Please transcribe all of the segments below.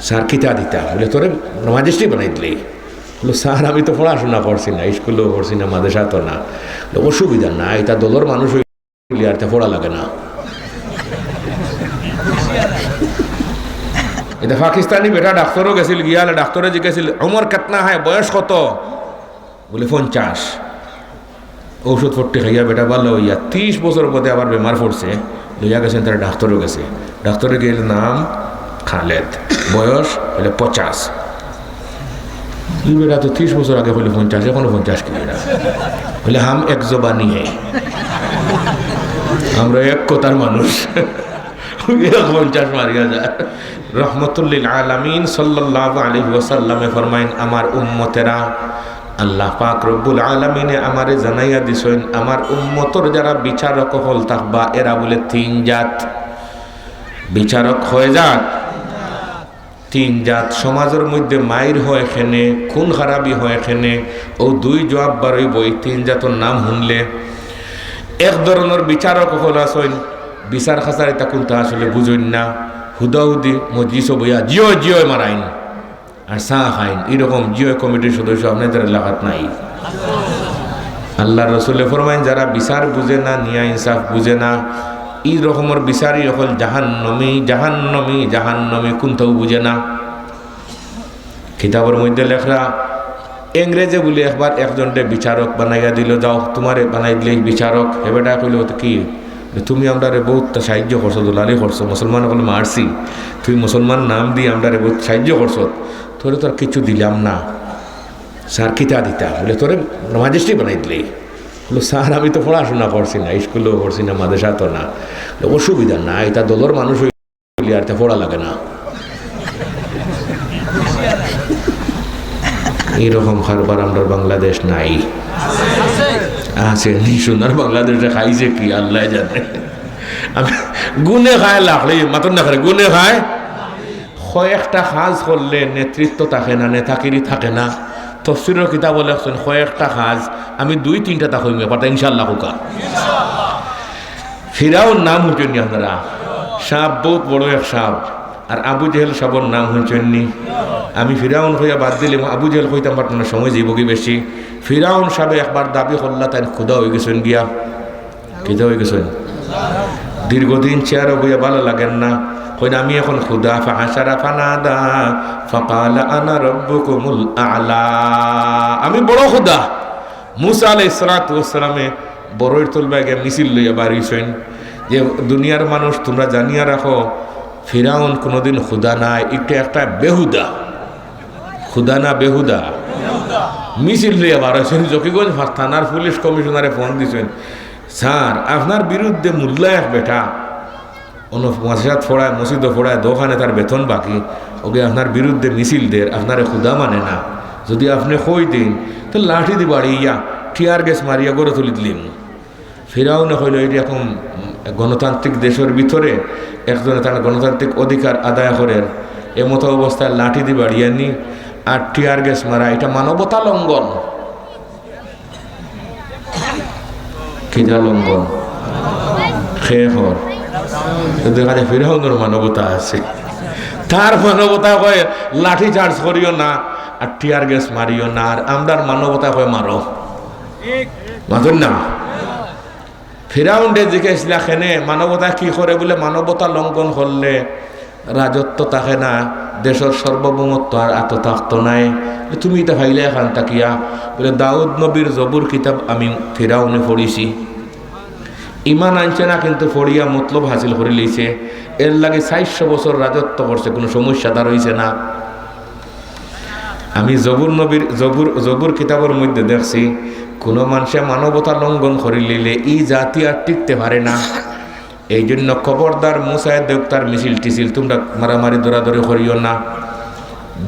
Sir কিতা দিতা বলে তোরে ম্যাজিস্ট্রেট বানাই দিলে। বলো স্যার আমি তো পড়াশোনা করছি না, স্কুলেও পড়ছি না, মাদ্রাসা তো না। অসুবিধা না, এটা দলের মানুষ হইলে আর পড়া লাগে না। এটা পাকিস্তানি বেটা ডাক্তারও গেছিল, গিয়ালে ডাক্তারে জিজ্ঞেছিল ওমর কেতনা হয়, বয়স কত? বলে 50। ঔষধ পট্টি খাইয়া বেটা ভালো হইয়া 30 বছর পথে আবার বেমার পড়ছে, লইয়া গেছেন তারা ডাক্তারও গেছে। ডাক্তারে গিয়ে নাম খালেদ, বয়স বলে 50। বেটা তো 30 বছর আগে বলে 50, এখনো 50 কি বেটা? বলে হাম এক জবানি হে, আমরা এক কথার মানুষ। 50 মারিয়া যায়। রহমতুল্লিল আলামিন সাল্লাল্লাহু আলাইহি ওয়াসাল্লামে ফরমাইন, আমার উম্মতেরা, আল্লাহ পাক রব্বুল আলামিনে আমারে জানাইয়া দিছেন আমার উম্মতর যারা বিচারক হল থাকবা এরা বলে 3 জাত। বিচারক হয়ে যাক 3 জাত। সমাজের মধ্যে মাইর হয় এখানে, খুন খারাপি হয় এখানে, ও 2 জবাব বারই বই 3 জাতর নাম শুনলে। এক ধরনের বিচারক হল আসেন বিচার খাসারি তা কোনটা আসলে বুঝেন না, হুদাহুদি মজলিস বইয়া জিও জিও মারাইন আর চা খাইন, এরকম জিও কমিটির সদস্য আপনাদের এলাকাত নাই। আল্লাহ রসুলে ফরমাইন যারা বিচার বুঝে না, নিয়া ইনসাফ বুঝে না, এই রকমের বিচারই হল জাহান্নমী জাহান্নমী জাহান্নমী, কোনটাও বুঝে না। কিতাবের মধ্যে লেখরা ইংরেজে বলে একবার একজনকে বিচারক বানাইয়া দিল, যাও তোমারে বানাই দিলে বিচারক। হেবেটা কইল কি তুমি আমরা বহুত সাহায্য করছো, দুলালি করছো, মুসলমান বলে মারছি, তুমি মুসলমান নাম দিয়ে আমরা বহুত সাহায্য করছো, তোরে তোর কিছু দিলাম না। স্যার কিতা দিতা বলে তোরে ম্যাজিস্ট্রেট বানাই দিলে। বলো স্যার আমি তো পড়াশোনা করছি না, স্কুলেও পড়ছি না, মাদ্রাসা তো না। অসুবিধা না, এটা দলের মানুষ হইলে আর পড়া লাগে না। এইরকম কারবার আমরা বাংলাদেশ নাই। আছে সোনার বাংলাদেশে খাইছে কি আল্লাহ জানে। আমি গুনে খায় লাখলি মাত্র না খায়, গুনে খায়। কয়েকটা কাজ করলে নেতৃত্ব থাকে না, নেতাগিরি থাকে না। তফসিরের কিতাব লেখছেন কয়েকটা কাজ, আমি 2-3টা তা কইম পারতা ইনশাআল্লাহ হুকা। ফিরাউন নাম শুনছেন আপনারা, সাপ বহুত বড় এক সাপ। আর আবু জেহেল সাবর নাম শুনছেননি? আমি ফিরাউন হইয়া বাদ দিলাম, আবু জেহেল হইতাম পারতাম সময় যাইব কি বেশি। ফিরাউন সাবে একবার দাবি করলা তাই ক্ষুদা হয়ে গেছেন গিয়া, খিদা হয়ে গেছেন। দীর্ঘদিন চেয়ারও বইয়া ভালো লাগেন না, কইন আমি এখন ক্ষুদা। ফাহাশারা ফানাদা ফাকালা আনা রাব্বুকুমুল আ'লা, আমি বড় ক্ষুদা। মুসা আলাইহিস সালাতু ওয়াস সালামে বড়ইর তলবায় গিয়ে মিছিল লইয়া বাড়িছেন যে দুনিয়ার মানুষ তোমরা জানিয়া রাখো ফিরাউন কোনোদিন ক্ষুদা নাই, একটু একটা বেহুদা। ক্ষুদা না বেহুদা? মিছিল লইয়া বাড়াইছেন। জকিগঞ্জ থানার পুলিশ কমিশনারে ফোন দিয়েছেন, স্যার আপনার বিরুদ্ধে মোল্লা এক বেটা মাসাদ ফোড়ায়, মসজিদও ফোড়ায়, দোকানে তার বেতন বাকি, ওকে আপনার বিরুদ্ধে মিছিল দের, আপনারে ক্ষুদা মানে না। যদি আপনি কই দিন তো লাঠি দি বাড়িয়া টিয়ার গ্যাস মারিয়া গড়ে তুলি দিলেন। ফিরাউনে হইল এরকম গণতান্ত্রিক দেশের ভিতরে একজনে তার গণতান্ত্রিক অধিকার আদায় করেন, এমতো অবস্থায় লাঠি দি বাড়িয়া নি আর টিয়ার গ্যাস মারা, এটা মানবতা লঙ্ঘন। খিদা লঙ্ঘন খেয়ে হর দেখা যায় ফিরাউনের মানবতা আছে। তার মানবতা কয় লাঠি চার্জ করিও না আর টিয়ার গ্যাস মারিও না, আর আমরার মানবতা কয় মারো, মাতুন না। ফিরাউন্ডে জিজ্ঞেসলা খেনে মানবতা কি করে, বলে মানবতা লঙ্ঘন করলে রাজত্ব থাকে না, দেশের সার্বভৌমত্ব আর এত থাকতো নাই। তুমি এটা ভাইলে এখান তাকিয়া বলে দাউদ নবীর জবুর কিতাব আমি ফিরাউনে পড়িছি, ইমান আনছে না কিন্তু ফড়িয়া মতলব হাসিল করে লইছে, এর লাগে 400 বছর রাজত্ব করছে, কোনো সমস্যা তার হইছে না। আমি জবুর কিতাবের মধ্যে দেখছি কোনো মানুষে মানবতা লঙ্ঘন করে লিলে ই জাতি আর টিকতে পারে না। এই জন্য খবরদার মুসায় দেবতার মিছিল টিছিল তোমরা মারামারি দৌড়াদৌড়ি করিও না।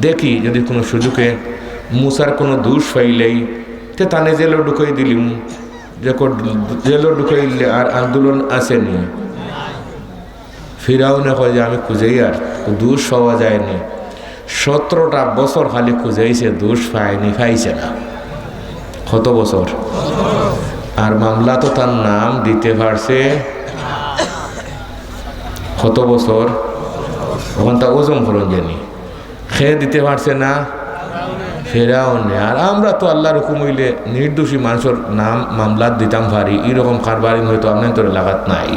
দেখি যদি কোনো সুযোগে মুসার কোনো দোষ পাইলেই তে তানে জেলে ঢুকাই দিলিম, যে জেলে ঢুকাইলে আর আন্দোলন আসেনি। ফিরাউনে কয় যে আমি খুঁজেই আর দোষ পাওয়া যায়নি, 17টা বছর খালি খুঁজেইছে, দোষ পায়নি, পাইছে না। কত বছর? আর মামলা তো তার নাম দিতে পারছে কত বছর? ওখান তা ওজন করুন জানি খেয়ে দিতে পারছে না ফেরাউনে। আর আমরা তো আল্লাহর হুকুম হইলে নির্দোষী মানুষের নাম মামলাত দিতাম পারি, এরকম কারবারিং হয়তো আপনার তোর লাগাত নাই।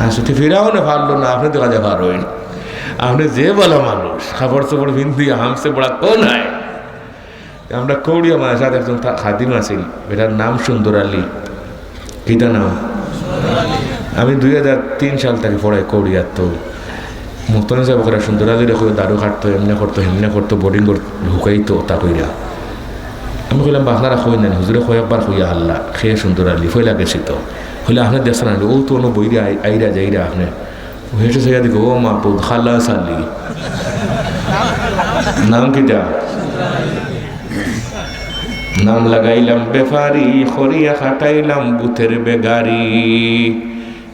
আসলে ফেরাউনে পারলো না, আপনি দেখা যায় পারবেন। আপনি যে বলা মানুষ খাবার চোপড় ভিন্দি হামসে বড়া কোন হয়। আমরা কৌড়িয়া মানুষ সাথে একজন খাদিম আছিল, এটার নাম সুন্দর আলী। কিটা নাম? আমি 2003 সাল থেকে পড়াই কৌড়িয়ার। তো মুক্তনি সাহেব ওখানে সুন্দর আলী রেখে দারু কাটতো, এমনি করতো হেমনে করতো, বোর্ডিং ঢুকাইতো তা কইরা। আমি কইলাম আপনারা কই না হুজুরে কয় একবার কইয়া আল্লাহ খেয়ে সুন্দর আলী ফইলা গেছি তো হইলে আপনার দেখছেন না ও তো অন্য বইরা আইরা যাইরা আপনি হেঁটে সেয়া দিকে ও মা পুদ খাল্লা সাল্লি নাম কিটা? নাম লাগাইলাম বেফারি, খরিয়া খাটাইলাম বুথের বেগারি।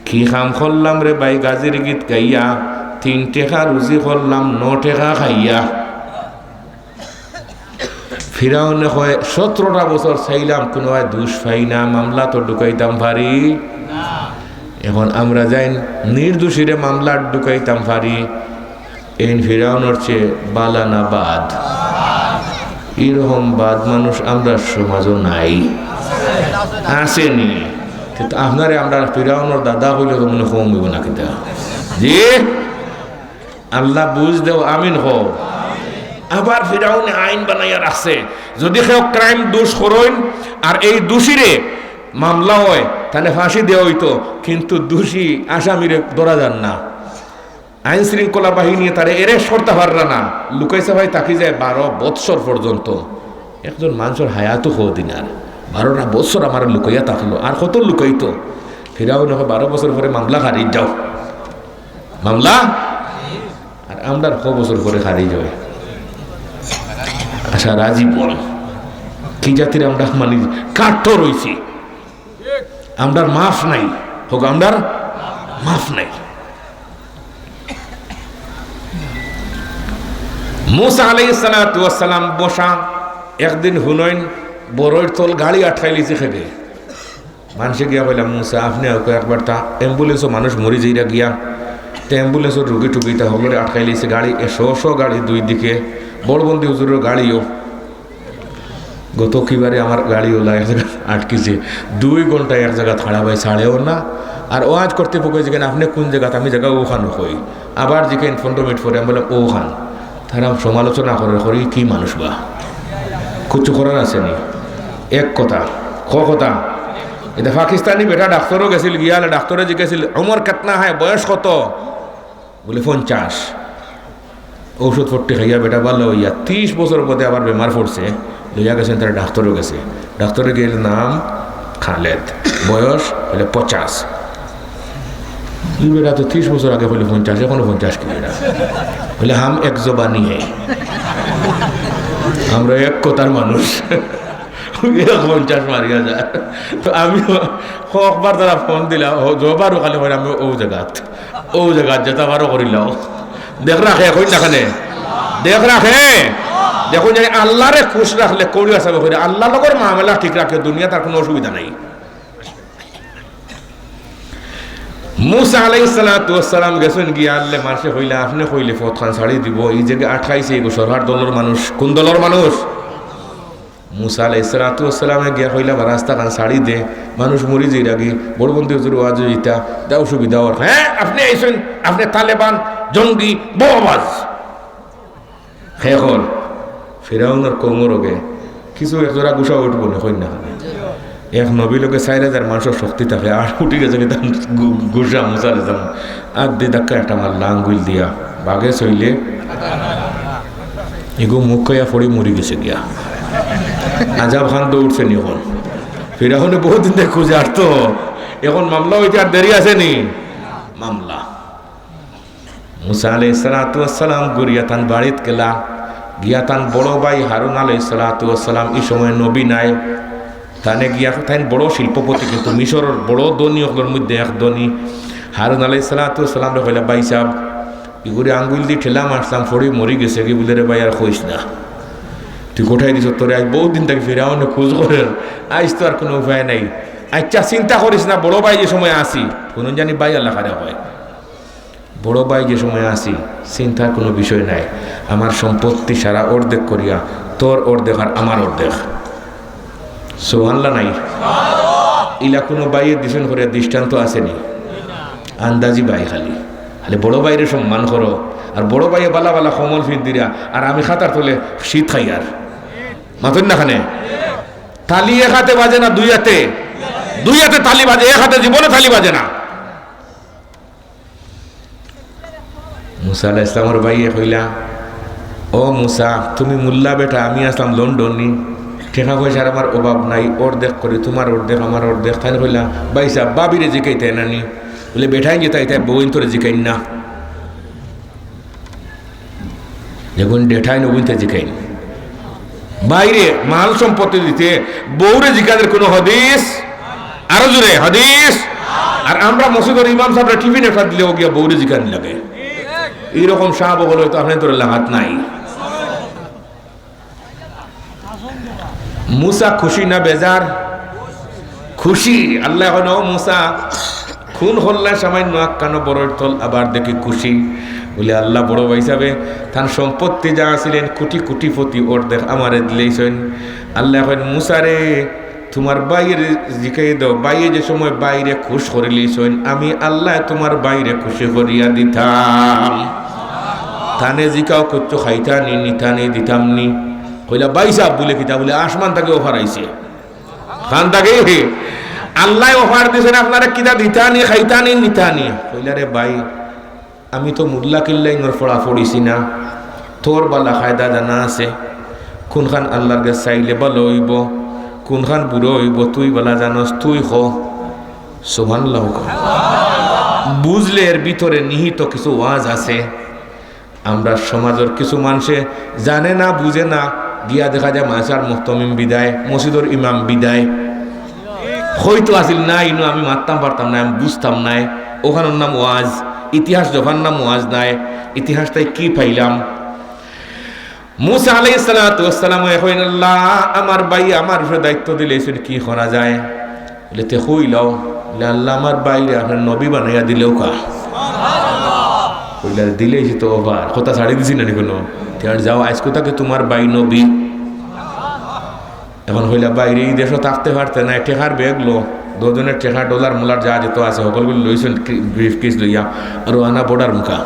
কি খাম করলাম রে বাই গাজির গীত গাইয়া, 3 টাকা রুজি করলাম 9 টাকা খাইয়া। ফিরাউনে কয় 17টা বছর চাইলাম কোনো দুষ পাই না, মামলা তো ঢুকাইতাম পারি। এখন আমরা যাই নির্দোষীরে মামলা ঢুকাইতাম পারি। এই ফিরাউনের চেয়ে বালানা বাদ, এরকম বাদ মানুষ আমরা সমাজও নাই, আসেনি। কিন্তু আপনারে আমরা ফিরাউনের দাদা হইলে তো মনে কম হইব না কিতা জি আল্লাহ বুঝ দেও আমিন হো। আবার ফিরাউনে আইন বানাইয়া রাখছে, যদি কেউ ক্রাইম দোষ করেন আর এই দোষীরে মামলা হয় তাহলে ফাঁসি দেওয়া হইতো, কিন্তু দোষী আসামিরে ধরা যান না। আইন শৃঙ্খলা বাহিনী তারে এরেস্ট করতে পাররা না, লুকাইছে ভাই তাকে যায় 12 বৎসর পর্যন্ত। একজন মানুষের হায়াতও কদিন আর 12টা বৎসর আমার লুকাইয়া থাকলো, আর কত লুকাইতো। ফিরাউন 12 বছর পরে মামলা হারিয়ে যাও, মামলা। আর আমরা 100 বছর পরে হারিয়ে যাবে। আচ্ছা রাজীব বল কি জাতির আমরা মানে কাঠ রয়েছি, আমরা মাফ নাই হোক, আমরা মাফ নাই। মুসা আলাইহিস সালাতু ওয়াস সালাম বসা একদিন হুনাইন বড়ইর তল গাড়ি আটকাই লিছে খেবে। মানুষে গিয়া বললাম মুসা আপনি একবার তা অ্যাম্বুলেন্সও মানুষ মরি যাইরা গিয়া, তো অ্যাম্বুলেন্সের রুগী টুগিটা হগলে আটকাই লিছে গাড়ি, 100 গাড়ি দুই দিকে, বড়বন্দি হুজুরের গাড়িও। গত কিবারে আমার গাড়িওলা এক জায়গা আটকিছে, 2 ঘন্টা এক জায়গা থাড়া ভাই ছাড়েও না। আর ওয়াজ করতে পকে যেখানে আপনি কোন জায়গাতে, আমি জায়গা ওখানে হই, আবার যেখানে 15 মিনিট পরে আমি বললাম ওখান, তারা সমালোচনা করি কি মানুষ বা কিছু করার আসেনি। এক কথা কথা এটা পাকিস্তানি বেটা ডাক্তারও গেছিল, গিয়ালে ডাক্তারে জিজ্ঞেছিল উমর কেতনা হয়, বয়স কত? বলে 50। ঔষধ পট্টি খাইয়া বেটা ভালো হইয়া 30 বছর পরে আবার বেমার পড়ছে, লইয়া গেছেন তারা ডাক্তারও গেছে। ডাক্তারে গিয়ে নাম খালেদ, বয়স বলে 50। বেটা তো 30 বছর আগে বলে 50, এখনো 50 কি বেটা? বলে হাম এক জবানি হে, আমরা এক কথার মানুষ, 50 মারিয়া যায়। তো আমি কয়েকবার তারা ফোন দিলাম, জবারও খালি হয় আমি ও জায়গাত যেতাবারও করিলাম। দেখ রাখে এখন দেখানে দেখ রাখে, দেখুন জানি আল্লাহরে খুশ রাখলে কৌড়ি আসাবে করে আল্লাহ লগর মামলা ঠিক রাখে, দুনিয়া তার কোনো অসুবিধা নাই। মুসা আলাইহিস সালাতু ওয়াস সালাম গেছেন গিয়া আল্লাহ মাসে হইলা আপনি কইলে ফতখান ছাড়ি দিব, এই জায়গায় আটকাইছে এই সরহার দলের মানুষ। কোন দলের মানুষ? মুসা আলাইহিস সালাতু ওয়াস সালামে গিয়া কইলা রাস্তা খান ছাড়ি দে, মানুষ মরি যাই রাগি, বড়বন্দি হুজুর ওয়াজ ইতা দাও সুবিধা ওর। হ্যাঁ আপনি আইছেন, আপনি তালেবান জঙ্গি বওয়াজ খেকর ফিরাউনের কোমরগে কিছু একজোড়া গুছা উঠব না কই না। এক নবী লোকে 4000 মানুষের শক্তি থাকে, আর উঠি গেছে কি গুসা মুসার যাম আর দি ধাক্কা একটা মারলা আঙ্গুল দিয়া, বাঘে চইলে এগো মুখ খাইয়া ফড়ি মরি গেছে গিয়া। আজাব খান তো উঠছে নি এখন, ফিরাউনে বহুত দিন থেকে খুঁজে আসতো, এখন মামলা হইতে আর দেরি আছে নি মামলা। মুসা আলাইহিস সালাতু ওয়াস সালাম গুরিয়া তান বাড়িত গেলা, গিয়া তান বড় ভাই হারুন আলাইহিস সালাতু ওয়াস সালাম এই সময় নবী নাই, তানে গিয়া তাই বড় শিল্পপতি, কিন্তু মিশরের বড় ধনী ওগুলোর মধ্যে এক ধনী। হারুন আলাইহিস সালাতু ওয়াস সালাম রে কইলা ভাই সাহেব ইগুরে আঙ্গুল দিয়ে ঠেলা মারলাম, ফড়ি মরি গেছে কি বলে রে ভাই আর কইস না, তুই কোথায় দিছ? তোরে আজ বহুত দিন থেকে ফিরাউনে খোঁজ করে, আজ তো আর কোনো উপায় নাই। আচ্ছা চিন্তা করিস না, বড় ভাই যে সময় আসি কোনো জানি ভাই আল্লাহ খারে হয় বড় ভাই যে সময় আসি চিন্তার কোনো বিষয় নাই, আমার সম্পত্তি সারা অর্ধেক করিয়া তোর অর্ধেক আর আমার অর্ধেক। সুবহানাল্লাহ নাই? ইলা কোনো বাইয়ের দিশন করিয়া দৃষ্টান্ত আসেনি, আন্দাজি ভাই খালি খালি বড় ভাইরে সম্মান করো। আর বড় ভাইয়ে বালা বালা কমল ফির দিরা আর আমি খাতার তোলে শীত খাই। আর মাথুন না খানে তালি এক হাতে বাজে না, দুই হাতে তালি বাজে, এক হাতে জীবনে তালি বাজে না। মুসা আলাইহিস সালামের ভাইয়ে কইলা, ও মুসা তুমি মুল্লা বেটা, আমি আসলাম লন্ডনী, টাকা পয়সার আমার অভাব নাই, অর্ধেক করি, তোমার অর্ধেক আমার অর্ধেক। তাই কইলা ভাই সাহেব বাবিরে জিকাইতে নানি, বলে বেঠাই যেতে তাই বইন তোরে জিকাইন না, যখন ডেঠাই নবইনতে জিকাইন। বাইরে মাল সম্পত্তি দিতে বউরে জিকাদের কোনো হদিস, আরো জোরে হদিস। আর আমরা মসজিদের ইমাম সাহেবরা টিফিন একটা দিলেও গিয়া বউরে জিকানি লাগে, এইরকম সাহাব হলো তো আপনার তোর লাগাত নাই। মুসা খুশি না বেজার? খুশি। আল্লাহ এখন ও মুসা খুন হল্লা সামান্য আক্কানো বড় তল, আবার দেখি খুশি বলে আল্লাহ বড় ভাই হিসাবে তার সম্পত্তি যা ছিলেন কোটি কোটি পতি অর্ধেক আমারে দিলেইছেন। আল্লাহ এখন মুসারে তোমার বাইরে জিকাই দাও, বাইরে যে সময় বাইরে খুশ করে লিয়েছেন, আমি আল্লাহ তোমার বাইরে খুশি করিয়া দিতাম। থানে জিকাও করছো খাইতানি নিতানি দিতাম নি। কইলা বাই সাহেব বলে কিতা বলে আসমান তাকে অফার আইছে, খান তাকে আল্লাহ অফার দিয়েছেন আপনারা কিতা দিতানি খাইতানি নিতানি। কইলা রে ভাই আমি তো মুল্লা কিল্লাইনর ফড়া ফড়িছি না, তোর বালা খায়দা জানা আছে, কোনখান আল্লাহর কাছে চাইলে ভালো হইব, কোনখান বুড়ো হইব তুই বালা জানস, তুই খ। সুবহানাল্লাহ। বুঝলে এর ভিতরে নিহিত কিছু ওয়াজ আছে। আমরা সমাজের কিছু মানুষে জানে না বুঝে না, গিয়া দেখা যায় মাসার মুহতমিম বিদায়, মসজিদের ইমাম বিদায়, হয়তো আসিল না ইনো আমি মারতাম পারতাম না, আমি বুঝতাম নাই, ওখানের নাম ওয়াজ। ইতিহাস যখন নাম ওয়াজ নাই, ইতিহাসটাই কি পাইলাম? মুসা আলাইহিস সালাতু ওয়াস সালাম কইলেন আল্লাহ আমার ভাই আমার উপরে দায়িত্ব দিলেছেন, কি করা যায়? বলে তে কইলাও, বলে আল্লাহ আমার ভাইরে আপনার নবী বানাইয়া দিলেও কা। কইলা দিলেছি তো ওভার কথা ছাড়ি দিছি না কোনো, আর যাও আজকে তাকে তোমার ভাই নবী। এখন হইলা বাইরে এই দেশও থাকতে পারতে না, টেকার ব্যাগলো দুজনের টেকা ডলার মোলার যা যেত আছে সকলগুলো লইছেন ব্রিফ কেস লইয়া, আর আনা বর্ডার মুখা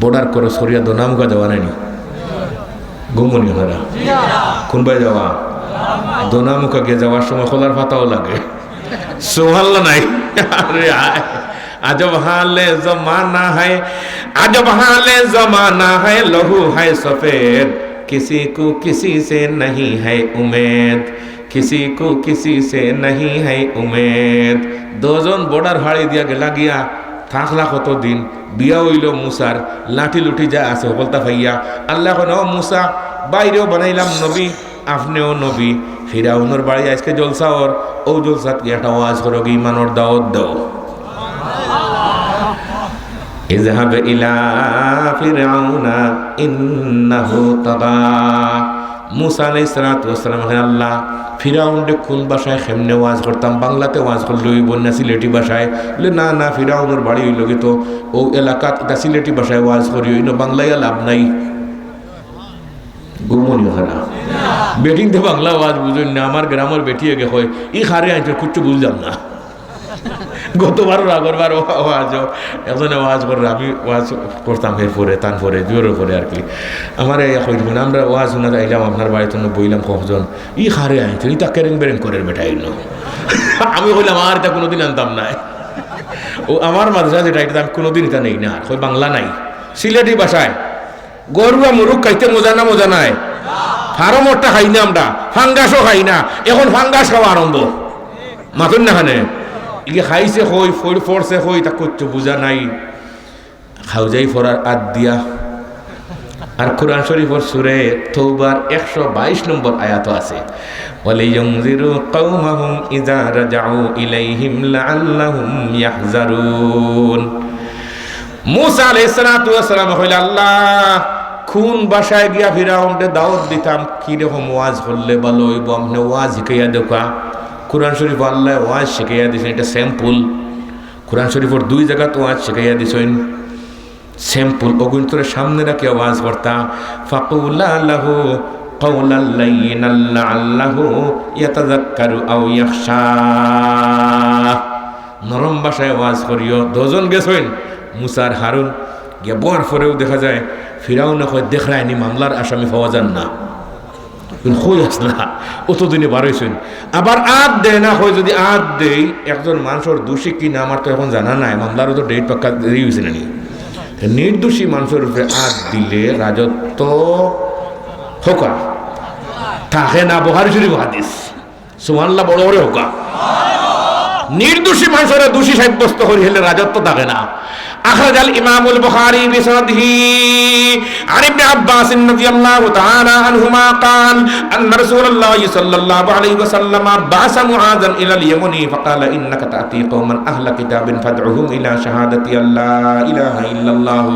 বর্ডার করে সরিয়া দোনা মুখা যাওয়া নাইনি ঘুমনি হারা কোনবাই যাওয়া দোনা মুখা গিয়ে যাওয়ার সময় খোলার পাতাও লাগে। সুবহানাল্লাহ নাই? আরে আজব হালে জমানা है, अजब हाले जमाना है, लहू है सफेद, किसी को किसी से नहीं है उम्मीद, किसी को किसी से नहीं है उम्मीद। দুজন বর্ডার হাড়ি দিয়া গেলা গিয়া থাকলা কতদিন, বিয়া হইল মুসার, লাঠি লুঠি যা আছে বলতা ভাইয়া। আল্লাহ কেন মুসা বাইরেও বানাইলাম নবী, আপনিও নবী, ফিরাউনের বাড়ি আজকে জলসা ওর, ও জলসাত গিয়ে একটা ওয়াজ করো, ইমানোর দাওয়াত দাও। ইযহাব ইলা ফিরআউনা ইন্নাহু তাগা। মুসা আলাইহিস সালাতু ওয়াস সালাম আল্লাহ ফিরাউনকে কোন ভাষায় কেমনে ওয়াজ করতাম? বাংলাতে ওয়াজ করলে হইব না সিলেটি ভাষায়? বলে না না, ফিরাউনের বাড়ি হইল কি তো ও এলাকাত এটা সিলেটি ভাষায় ওয়াজ করি, হইল বাংলায় লাভ নাই। ঘুমনি হারা বেটিংতে বাংলা ওয়াজ বুঝুন না, আমার গ্রামের বেটি এগে হয় ই খারে আইতে কুচ্ছু বুঝলাম না। গতবার আগরবার ওয়াজ একজনে ওয়াজ করে, আমি ওয়াজ করতাম এরপরে তারপরে জোরের পরে আর কি আমার এই কইল আমরা ওয়াজ শোনা যাইলাম আপনার বাড়িতে বইলাম কখন ই খারে আনছে ইটা কেরেং বেরেং করে বেটাই ন। আমি কইলাম আর এটা কোনোদিন আনতাম না, ও আমার মাদ্রাসা যেটা এটা আমি কোনোদিন এটা নেই না, ওই বাংলা নাই সিলেটি ভাষায়। গরুয়া মুরুখ খাইতে মজা না মজা নাই, ফার্মরটা খাই না আমরা, ফাঙ্গাসও খাই না, এখন ফাঙ্গাস খাওয়া আরম্ভ মাতুন না খানে ইগে খাইছে হই ফরছে হই তা করছো বুঝা নাই, খাও যাই ফরার আদ দিয়া। আর কুরআন শরীফের সূরা তওবার 122 নম্বর আয়াত আছে, ওয়ালিয়ুনজিরু কওমাহুম ইযা রাজাউ ইলাইহিম লাআল্লাহুম ইয়াহজারুন। মুসা আলাইহিস সালাতু ওয়াস সালাম কইল আল্লাহ কোন বাসায় গিয়া ফিরাউনকে দাওয়াত দিতাম, কি রকম ওয়াজ করলে ভালো হইব, আপনি ওয়াজ শিখাইয়া দেখা। কুরআন শরীফ আল্লাহ ওয়াজ শিখাইয়া দিয়েছেন, এটা স্যাম্পল। কুরআন শরীফের 2 জায়গা তো ওয়াজ শিখাইয়া দিয়েছেন। স্যাম্পল অগুন্তরে সামনে রাখি আওয়াজ করতা ফাকুলা লাহু কাওলাল লাইয়িনাল লাআল্লাহু ইয়াতাযাক্কারু আও ইয়াখশা। নরম ভাষায় আওয়াজ করিও। দুজন গেছেন মুসার হারুন গিয়া বোয়ার পরেও দেখা যায় ফিরাউন কয় দেখরায়নি মামলার আসামি পাওয়া যান না, হই আসলা অতদিনে বারোইছেন। আবার আদ দেয় না, হয় যদি আদ দেই একজন মানুষের দোষী কিনা আমার তো এখন জানা নাই, মামলারও তো ডেট পাক্কা দেরি হয়েছে না। নির্দোষী মানুষের উপরে আদ দিলে রাজত্ব হোকা থাকে না। বুখারী শরীফ হাদিস, সুবহানাল্লাহ, বড় বড় হোকা। নির্দোষী মানুষের দোষী সাব্যস্ত করি হলে রাজত্ব থাকে না। أخرج الإمام البخاري بسنده عن ابن عباس رضي الله تعالى عنهما قال أن رسول الله صلى الله عليه وسلم بعث معاذا إلى اليمن فقال إنك تأتي قوما أهل كتاب فادعهم إلى شهادة أن لا إله إلا الله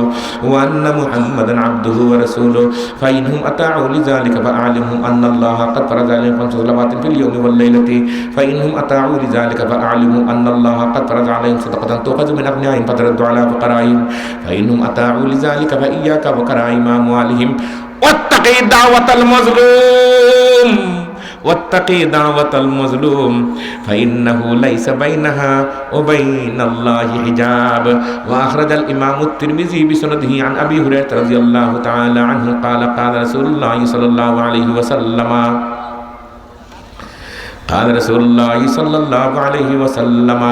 وأن محمدا عبده ورسوله فإنهم أطاعوا لذلك فأعلمهم أن الله قد فرض عليهم 5 صلوات في اليوم والليلة فإنهم أطاعوا لذلك فأعلموا أن الله قد فرض عليهم صدقة تؤخذ من أغنيائهم فترد على فقرائهم فإنهم أطاعوا لذلك فإياك وكرائم أموالهم واتقي دعوة المظلوم واتقي دعوة المظلوم فإنه ليس بينها وبين الله حجاب. وأخرج الإمام الترمذي بسنده عن أبي هريرة رضي الله تعالى عنه قال قال رسول الله صلى الله عليه وسلم قال رسول الله صلى الله عليه وسلم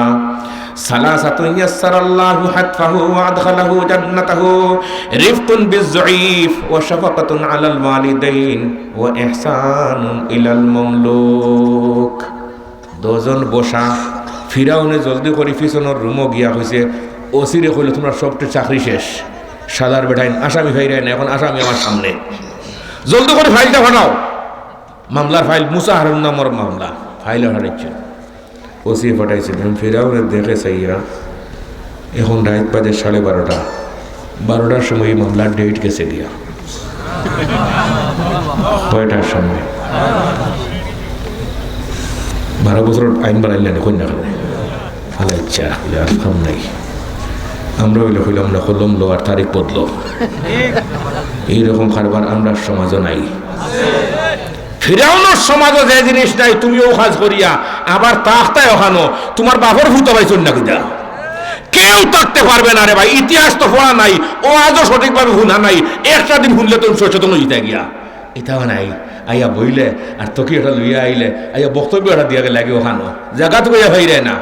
ثلاثة يسر الله حتفه وأدخله جنته رفق بالضعيف وشفقة على الوالدين وإحسان إلى المملوك. দুজন বসা ফিরাউনে জলদি করে পিছনের রুমও গিয়া হয়েছে। ওসিরে কইলে তোমরা সবটা চাকরি শেষ, সাদার বেটাইন আসামি ফাইরাই না, এখন আসামি আমার সামনে, জলদি করে ফাইলটা বানাও। মামলার ফাইল মুসা হারুন নামর মামলা, ফাইল হারাইছে। ওসি ফাটাইছে। ফিরাউনের দেখে চাইয়া এখন রাত বাজে 12:30, 12টার সময় মামলার ডেট গেছে গিয়া। কয়টার সময়? 12 বছর আইন বানাইলেন কন্যা খালে ইচ্ছা কাম নাই। আমরা হইলে হইলাম না, কলম লো আর তারিখ বদলো, এইরকম কারবার আমরা সমাজও নাই। ফিরাউনের সমাজও যে জিনিস নাই তুমিও কাজ করিয়া আবার তাহতায় ওখানো তোমার বাপর ভূত পাইছ না কিনা কেউ থাকতে পারবে না রে ভাই। ইতিহাস তো পড়া নাই, ও আজও সঠিকভাবে শুনা নাই। একটা দিন শুনলে তুমি সচেতন হইতে গিয়া এটাও নাই। আইয়া বইলে আর তোকে এটা লইয়া আইলে আইয়া বক্তব্য এটা দিয়া লাগে ওখানো জায়গা তো কইয়া ভাইরে না।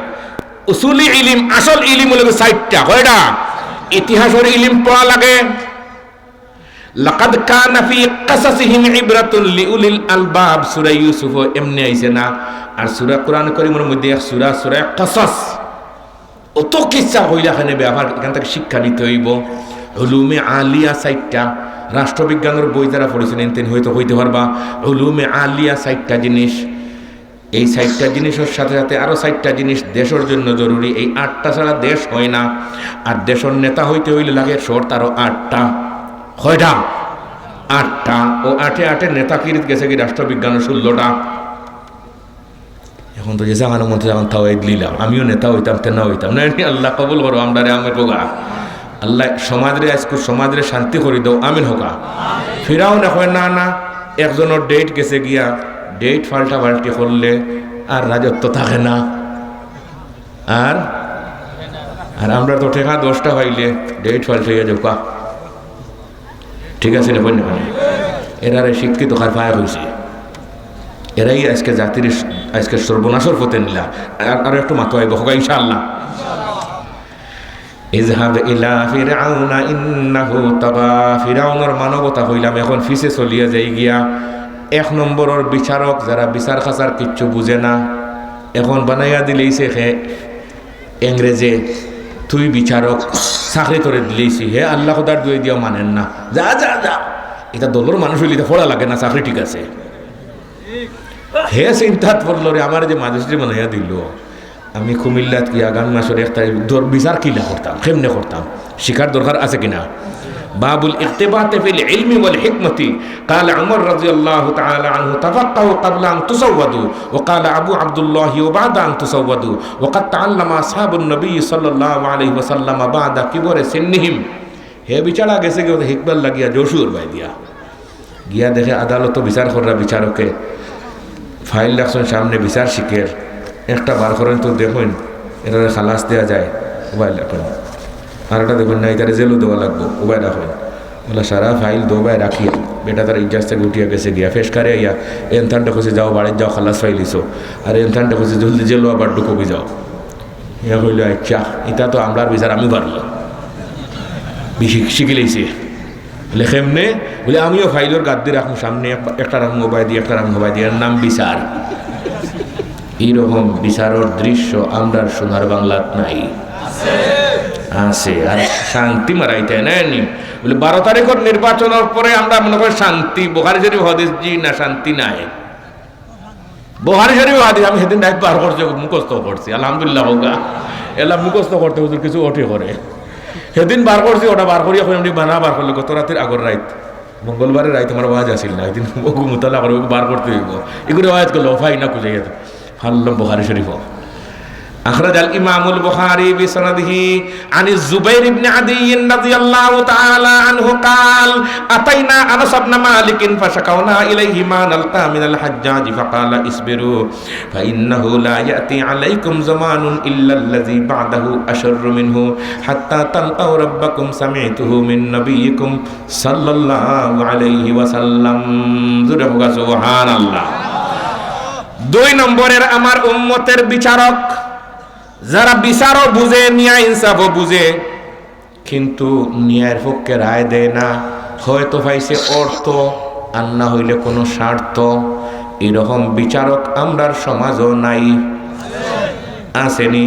উসুলি ইলিম, আসল ইলিম হলো 4টা। কয়টা? ইতিহাসের ইলিম পড়া লাগে। লাকাদ কানা ফি কাসাসিহিম ইবরাতুন লিউলিল আলবাব, সূরা ইউসুফ এমনি আইছে না। আর সূরা কোরআন কারীমের মধ্যে এক সূরা, সূরা কাসাস, অত কিচ্ছা হইলা খানে ব্যাপার এখান থেকে শিক্ষা নিতে হইব। উলুমে আলিয়া 4টা, রাষ্ট্রবিজ্ঞানের বই যারা পড়েছেন তেন হয়তো হইতে পারবা। উলুমে আলিয়া 4টা জিনিস। এই 4টা জিনিসের সাথে সাথে আরো 4টা জিনিস দেশের জন্য জরুরি। এই 8টা ছাড়া দেশ হয় না। আর দেশের নেতা হইতে হইলে লাগে শর্ত আরো 8টা। কয়টা? 8টা। ও 8-8 নেতাকিরিত গেছে কি রাষ্ট্রবিজ্ঞানের 16টা। এখন তো যে জাগানোর মধ্যে যখন তাও দিলাম, আমিও নেতা হইতাম তেনা হইতাম না। আল্লাহ কবুল করো আমরা রে আমের হোগা। আল্লাহ সমাজরে আজকে সমাজরে শান্তি করে দাও, আমিন হোগা। ফিরাও না হয় না না, একজনের ডেট গেছে গিয়া, ডেট পাল্টা পাল্টি করলে আর রাজত্ব থাকে না। আর আর আমরা তো ঠেকা 10টা হইলে ডেট পাল্টাইয়া যাওয়া, ঠিক আছে না? বন্য এরারে শিক্ষিত কার পায়া হয়েছে, এরাই আজকে জাতির আজকে সর্বনাশর পথে নিলা। আর একটু মাথা আইব হোক ইনশাআল্লাহ। ইযহাব ইলা ফিরআউনা ইন্নাহু তাগা। ফিরআউনের মানবতা হইলাম এখন ফিসে চলিয়া যাই গিয়া। 1 নম্বরের বিচারক যারা বিচার খাচার কিচ্ছু বুঝে না, এখন বানাইয়া দিলেইছে হে ইংরেজে তুই বিচারক, চাকরি করে দিলেইছি। হে আল্লাহ খোদার দুই দিয়া মানেন না, যা যা যা। এটা দলের মানুষ হইলে এটা পড়া লাগে না, চাকরি ঠিক আছে। হে চিন্তাত পড়ল রে আমার যে ম্যাজিস্ট্রেট বানাইয়া দিল। আমি কুমিল্লাত কি আগামী মাসের 1 তারিখ বিচার কিলা করতাম, কেমনে করতাম, শিকার দরকার আছে কিনা। বাবুল ইকতিবাত ফিল ইলমি ওয়াল হিকমতি। قال عمر رضي الله تعالى عنه تفقهوا قبل أن تسودوا وقال أبو عبد الله وبعد أن تسودوا وقد تعلم أصحاب النبي صلى الله عليه وسلم بعد كبر سنهم হে বিচারা গেছে গিয়ে হিকবার লাগিয়া জসুর বাই দিয়া গিয়া দেখে আদালত বিচার করা বিচারকে ফাইল রাখছেন সামনে বিচার শিখের একটা বার করেন তো দেখুন এটা খালাস দেওয়া যায় উবাই রাখেন আর একটা দেখুন না এটারে জেলও দেওয়া লাগবো উবাই রাখেন বলে সারা ফাইল দোবাই রাখিয়া বেটা তার ইজাজ থেকে উঠিয়া গেছে গিয়া ফেসকারে ইয়া এনথানটা খুঁজে যাও বাড়ির যাও খালাস ফাইলিছো আর এনথানটা খুঁজে জলদি জেলো আবার ঢুকবি যাও ইয়া হইল আচ্ছা এটা তো আমরার বিচার আমি পারলাম শিখে লেছি বলে কেমনে বলে আমিও ফাইলের গাদ্দি রাখুন সামনে একটা রাখুন মোবাইল দিয়ে একটা রাখুন মোবাইল দিয়ে এর নাম বিচার এইরকম বিচারের দৃশ্য আমরার সোনার বাংলাত নাই আছে আর শান্তি মারাইতে নেয়নি বলে 12 তারিখের নির্বাচনের পরে আমরা মনে করি শান্তি বুখারী শরীফ হাদিস জি না শান্তি নাই বুখারী শরীফ হাদিস আমি সেদিন ডাইরেক্ট বার করছি মুখস্থ করছি আলহামদুলিল্লাহ হোগা এলা মুখস্থ করতে হুজুর কিছু ওঠে করে সেদিন বার করছি ওটা বার করিয়া আমি বানা বার করলে গত রাতের আগর রাত মঙ্গলবারের রাত আমার ওয়াজ আসিল না একদিন ওগু মুতালা করে বার করতে হইব এগুলো ওয়াজ করলো ফাই না খুঁজে যেত ফাল্লাম বুখারী শরীফ أخرج الإمام البخاري بسنده عن الزبير بن عدي رضي الله تعالى عنه قال أتينا أنس بن مالك فشكونا إليه ما نلقى من الحجاج فقال اصبروا فإنه لا يأتي عليكم زمان إلا الذي بعده أشر منه حتى تلقوا ربكم سمعته من نبيكم صلى الله عليه وسلم سبحان الله 2 নম্বরের আমার উম্মতের বিচারক যারা বিচারও বুঝে ন্যায় ইনসাফও বুঝে কিন্তু ন্যায়ের পক্ষে রায় দেয় না হয়তো পাইছে অর্থ আর না হইলে কোনো স্বার্থ এরকম বিচারক আমরার সমাজও নাই আসেনি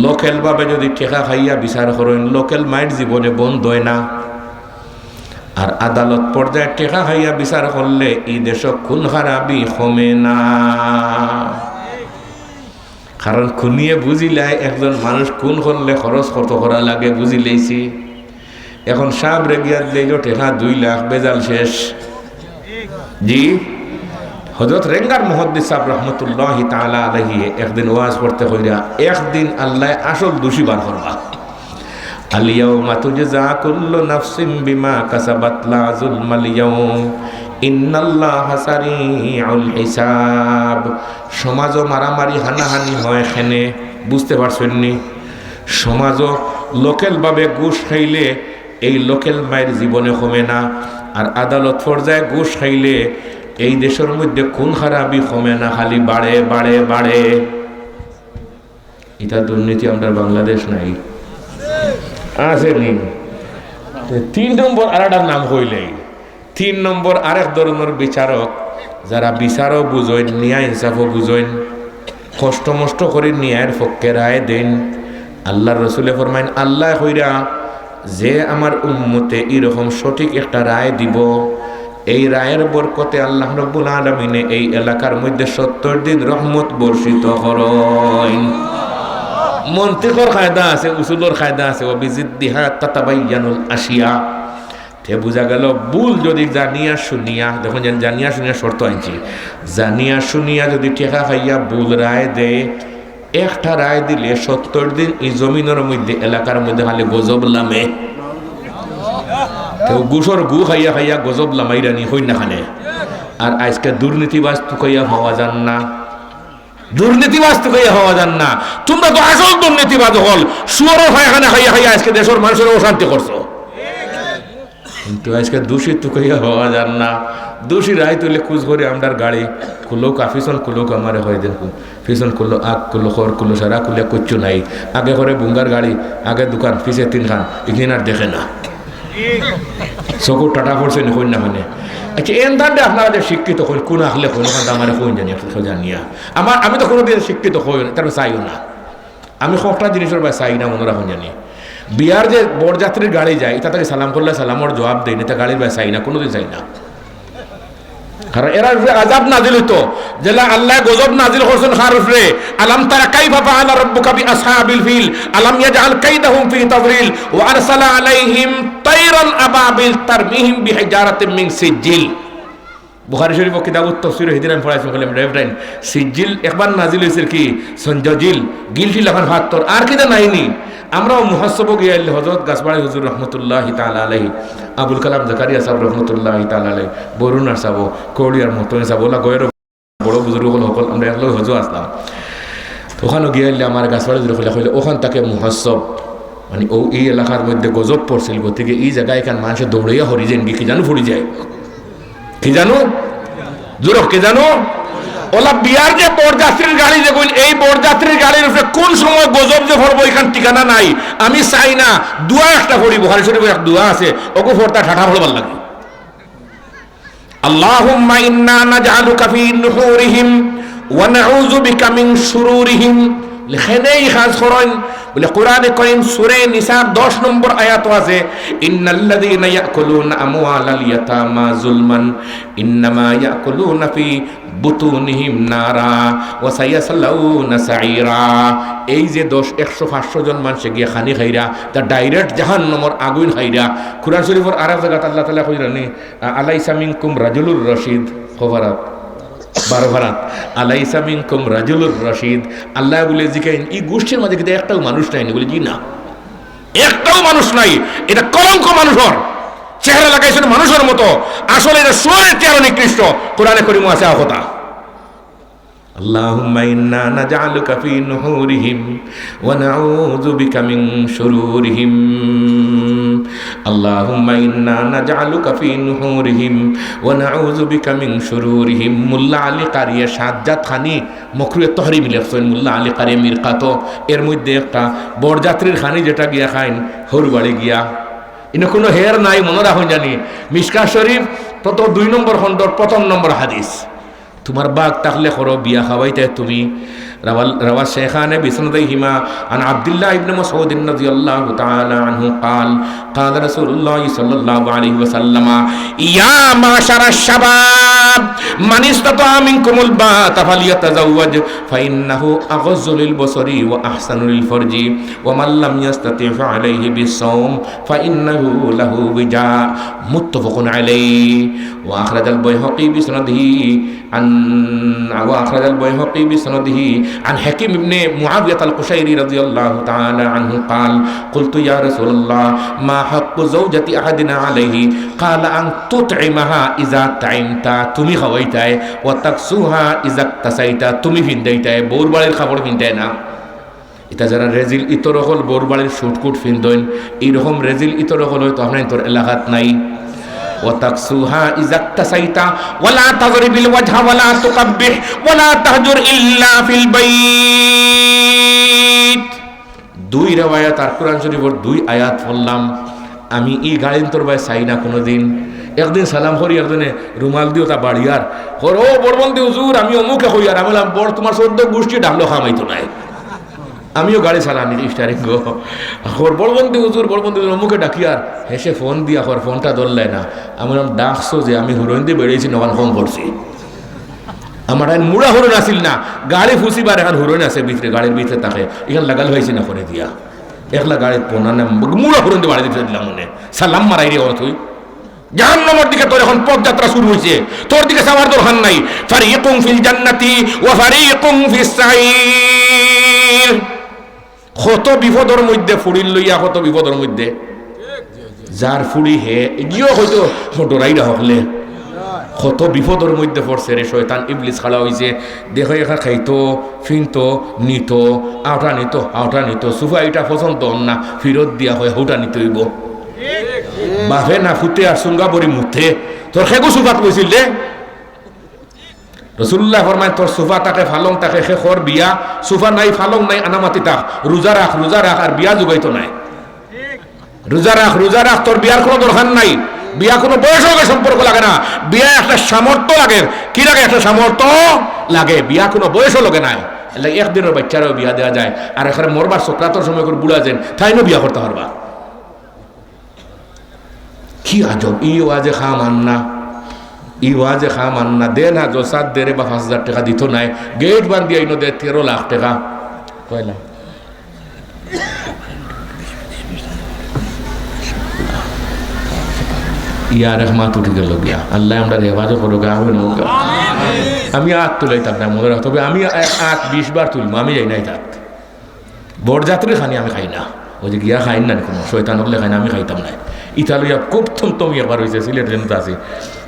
লোকেল ভাবে যদি টেকা খাইয়া বিচার করেন লোকেল মাইট জীবনে বন্ধ হয় না আর আদালত পর্যায়ে টেকা খাইয়া বিচার করলে এই দেশ খুন খারাপি কমে না কারণ খুনিয়ে বুঝিলাই একজন মানুষ খুন করলে খরচ কত করা লাগে বুঝিলেইছি এখন সাব রেগিয়া দিল টেকা 2 লাখ বেজাল শেষ জি হযরত রেঙ্গার মুহাদ্দিস সাহেব রাহমাতুল্লাহি তাআলা আলাইহি একদিন ওয়াজ করতে কইরা একদিন আল্লাহ আসল দোষী বার করবা আল ইয়াউমা তুজজা কুল্লু নাফসিন বিমা কাসাবাত লা যুলমাল ইয়াউম ইন্নাল্লাহা সারিউল হিসাব সমাজও মারামারি হানাহানি হয় খেনে বুঝতে পারছেন নি সমাজও লোকেল ভাবে ঘুষ খাইলে এই লোকেল মায়ের জীবনে কমে না আর আদালত পর্যায়ে ঘুষ খাইলে এই দেশের মধ্যে খুন খারাপি কমে না খালি বাড়ে বাড়ে বাড়ে এটা দুর্নীতি আমরা বাংলাদেশ নাই আসেনি 3 নম্বর আরেকটার নাম হইলেই 3 নম্বর আরেক ধরনের বিচারক যারা বিচারও বুঝেন ন্যায় ইনসাফও বুঝেন কষ্ট মষ্ট করে ন্যায়ের পক্ষে রায় দেন আল্লাহর রাসূলে ফরমাইন আল্লাহ কইরা যে আমার উম্মতে এরকম সঠিক একটা রায় দিব এই রায়ের বরকতে আল্লাহ রাব্বুল আলামিন এই এলাকার মধ্যে 70 দিন রহমত বর্ষিত করেন মন্তিকর কায়দা আছে উসুলর কায়দা আছে ওয়া বিজিদ্দিহা তাতাবায়ানুল আশিয়া তে বুঝা গেল ভুল যদি জানিয়া শুনিয়া দেখুন জানিয়া শুনিয়া শর্ত আনছি জানিয়া শুনিয়া যদি টেকা খাইয়া ভুল রায় দেয় একটা রায় দিলে 70 দিন এই জমিনের মধ্যে এলাকার মধ্যে খালি গজব লামে তো গুসর গু খাইয়া খাইয়া গজব লামাইরানি হই না খানে আর আজকে দুর্নীতিবাজ তো কইয়া হওয়া যান না দুর্নীতিবাজ তো কইয়া হওয়া যান না তোমরা তো আসল দুর্নীতিবাজ হল সুয়ারের খাইয়া খাইয়া খাইয়া আজকে দেশের মানুষের অশান্তি করছো কিন্তু আজকে দোষী তো কইয়া হওয়া যান না দোষী রায় তুলে খুঁজ করে আমরার গাড়ি খুলো কাফিসন খুলো আমারে হয় দেখুন ফিসন খুলো আগ খুলো খর খুলো সারা খুলে কুচ্ছু নাই আগে করে বুঙ্গার গাড়ি আগে দোকান পিছে 3 খান এখানে আর দেখে না চকুর টাটা পড়ছে হইন না মানে আচ্ছা এন ধারে আপনারা যে শিক্ষিত হইন কোন আখলে হইন আমার হইন জানিয়া আমি তো কোনোদিন শিক্ষিত হই না তারপরে চাইও না আমি সবটা জিনিসের বা চাই না মনে রাখুন জানি বিয়ার যে বরযাত্রীর গাড়ি যায় এটা তাকে সালাম করলে সালামর জবাব দেয় না তা গাড়ির বা চাই না কোনোদিন চাই না কারণ এরা আযাব নাজিল হইতো যেলা আল্লাহ গজব নাজিল করছেন খার উপরে আলাম তারা কাইফা ফাআলা রাব্বুকা বিআসহাবিল ফিল আলাম ইয়াজআল কাইদাহুম ফি তাদরিল ওয়া আরসালা আলাইহিম তায়রান আবাবিল তারমিহিম বিহিজারাতিন মিন সিজিল বুখারী শরীফ কিতাবুত তাফসীর হিদিন আমি পড়াইছি বললাম রেফারেন্স সিজিল একবার নাজিল হইছে কি সঞ্জজিল গিলটি লাখান ফাত্তর আর কিটা নাইনি আমরাও মুহাসসাব গিয়া হযরত গাছবাড়ি হুজুর রাহমাতুল্লাহি তাআলা আলাইহি আবুল কালাম জাকারিয়া সাহেব রাহমাতুল্লাহি তাআলা আলাইহি বরুণার সাহেব কোড়িয়ার মতন সাহেব ওলা গয়ের বড় বুজুর্গ হল আমরা একলো হজু আসলাম ওখানে গিয়ে আমার গাছবাড়ি হইলে ওখান তাকে মুহাসসাব মানে ও এই এলাকার মধ্যে গজব পড়ছিল গতিকে এই জায়গায় এখান মানুষের দৌড়াইয়া হরি যান কি জানো ফুরি যায় কি জানো জোরক কে জানো ওলা বিয়ার যে বরযাত্রীর গাড়ি যে কইল এই বরযাত্রীর গাড়ির উপরে কোন সময় গজব যে পড়বো এখান ঠিকানা নাই আমি চাই না দোয়া একটা পড়ি বুখারী শরীফে এক দোয়া আছে ওকে পড়তা ঠাঠা পড়বার লাগে আল্লাহুম্মা ইন্না নাজআলুকা ফি নুহুরিহিম ওয়া নাউযু বিকা মিন শুরুরিহিম লিখেনেই খাস করেন বলে কোরআনে কারীম সূরা নিসা 10 নম্বর আয়াত আছে ইন্নাল্লাযীনা ইয়াকুলুনা আমওয়ালাল ইয়াতামা যুলমান ইন্নামা ইয়াকুলুনা ফি বুতুনিহিম নারা ওয়া সায়াসলাউনা সাঈরা এই যে 100 জন মানুষ গিয়ে খানি খাইরা তা ডাইরেক্ট জাহান্নামের আগুন খাইরা কুরআন শরীফের আরেক জায়গাতে আল্লাহ তাআলা কইরানি আলাইসা মিনকুম রাজুলুর রশিদ খবরাত 12 ভারাত আলাইসা মিনকুম রাজুলুর রশিদ আল্লাহ বলে জিকাইন এই গোষ্ঠীর মধ্যে কিন্তু একটাও মানুষ নাই বলে জি না একটাও মানুষ নাই এটা কলঙ্ক মানুষের চেহারা লাগাইছেন মানুষের মতো আসলে এটা সোয়ের চেহারা নিকৃষ্ট কোরআনে কারীমে আছে কথা আল্লাহুম্মা ইন্না নাজআলুকা ফি নুহুরিহিম ওয়া নাউযু বিকা মিন শুরুরিহিম আল্লাহুম্মা ইন্না নাজআলুকা ফি নুহুরিহিম ওয়া নাউযু বিকা মিন শুরুরিহিম মুল্লা আলী কারিয়া সাজ্জাদ খানি মকরুয়ে তাহরিম লিখছেন মুল্লা আলী কারিয়া মিরকাতো এর মধ্যে একটা বরযাত্রীর খানি যেটা গিয়া খাইন হরবাড়ি গিয়া ইনো কোনো হের নাই মনে রাখুন জানি মিশকাত শরীফ তত 2 নম্বর খণ্ডর প্রথম নম্বর হাদিস তোমার বাগ তাহলে করো বিয়া খাওয়াইতে তুমি روى الشيخان بسنديهما عن عبد الله بن مسعود رضي الله تعالى عنه قال رسول الله صلى الله عليه وسلم يا معشر الشباب من استطاع منكم الباءة فليتزوج فإنه أغض للبصر وأحسن للفرج ومن لم يستطع فعليه بالصوم فإنه له وجاء متفق عليه وأخرج البيهقي بسنده عن حكيم بن معاوية القشيري رضي الله تعالى عنه قال قلت يا رسول الله ما حق زوجة أحدنا عليه قال أن تطعمها إذا طعمت تمي خويتاي وتكسوها إذا اكتسيت تمي فينديتاي بور বাড়ির খাবার ফিনতে না এটা যারা রেজিল ইতর হল বোর বাড়ির শুটকুট ফিনদইন এইরকম রেজিল ইতর হল হয়তো আপনার তোর এলাকাত নাই وتكسوها إذا اكتسيت ولا تضرب الوجه ولا تقبح ولا تهجر إلا في البيت দুই রিওয়ায়াত আর কোরআন শরীফের 2 আয়াত পড়লাম আমি এই গাড়ির তোর ভাই চাই না কোনোদিন একদিন সালাম করি একজনে রুমাল দিও তা বাড়িয়ার হর ও বড়বন্দি হুজুর আমি অমুকে হই আর আমি বললাম বড় তোমার 14 গোষ্ঠী ডাকলো খামাইতো নাই আমিও গাড়ি চালানি স্টারিং গো বড়বন্দি হুজুর অমুকে ডাকিয়ার হেসে ফোন দিয়া ফোনটা ধরলে না আমি বললাম ডাকছো যে আমি হুরইন দিয়ে বেড়েছি নখান কম করছি আমার মুড়া হুরন আসিল না গাড়ি ফুসিবার এখন হুরইন আছে ভিতরে গাড়ির ভিতরে তাকে এখানে লাগাল হয়েছি না করে দিয়া একলা গাড়ির পোনা না মুড়া হুরন দিয়ে বাড়ি দিতে দিলাম মনে সালাম মারাই রে তুই জাহান্নামের দিকে তোর এখন পদযাত্রা শুরু হয়েছে তোর দিকে যাওয়ার দরকার নাই ফারিকুম ফিল জান্নাতি ওয়া ফারিকুম ফিস সাঈর কত বিপদের মধ্যে ফুড়িল লইয়া কত বিপদের মধ্যে যার ফুড়ি হে ইও হয়তো ডরাইরা হকলে কত বিপদের মধ্যে পড়ছে রে শয়তান ইবলিস খাড়া হইছে দেখো এখানে খাইতো ফিনতো নিত আউটা নিত সুফা এটা পছন্দ না ফিরত দিয়া হয় হৌটা নিতে হইব বাফে না ফুটে আর সুঙ্গা বড়ি মুথে তোর খেগো সুফাত কইছিল রে রাসূলুল্লাহ ফরমায় তোর সুফা তাকে ফালং তাকে খে খর বিয়া সুফা নাই ফালং নাই আনামাতি তাক রোজা রাখ আর বিয়া জুগাইতো নাই রোজা রাখ তোর বিয়ার কোনো দরকার নাই বিয়া কোনো বয়স লাগে সম্পর্ক লাগে না বিয়া একটা সামর্থ্য লাগে কি লাগে একটা সামর্থ্য লাগে বিয়া কোনো বয়সও লাগে না একদিনের বাচ্চারও বিয়া দেওয়া যায় আর এখানে মরবার সক্রাতর সময় করে বুড়া যেন তাইনও বিয়া করতে পারবা কি আজব ই ওয়াজে খা মান্না দে না জসাদ দে রে বা 5,000 টাকা দিত নাই গেট বান্ধি আইনো দে 13 লাখ টাকা কয়লা ইয়ার মাত উঠে গেল গিয়া আল্লাহ আমরা হেফাজত করো গা হবে না আমি আত তুলাইতাম না মনে তবে আমি 8-20 বার তুলবো আমি যাই নাই তাত বরযাত্রী খানি আমি খাই না ওই যে গিয়া খাই না কোনো শয়তান হলে খাই না আমি খাইতাম না ইতালিয়া খুব থমথমি একবার হয়েছে সিলেট জেনত আছে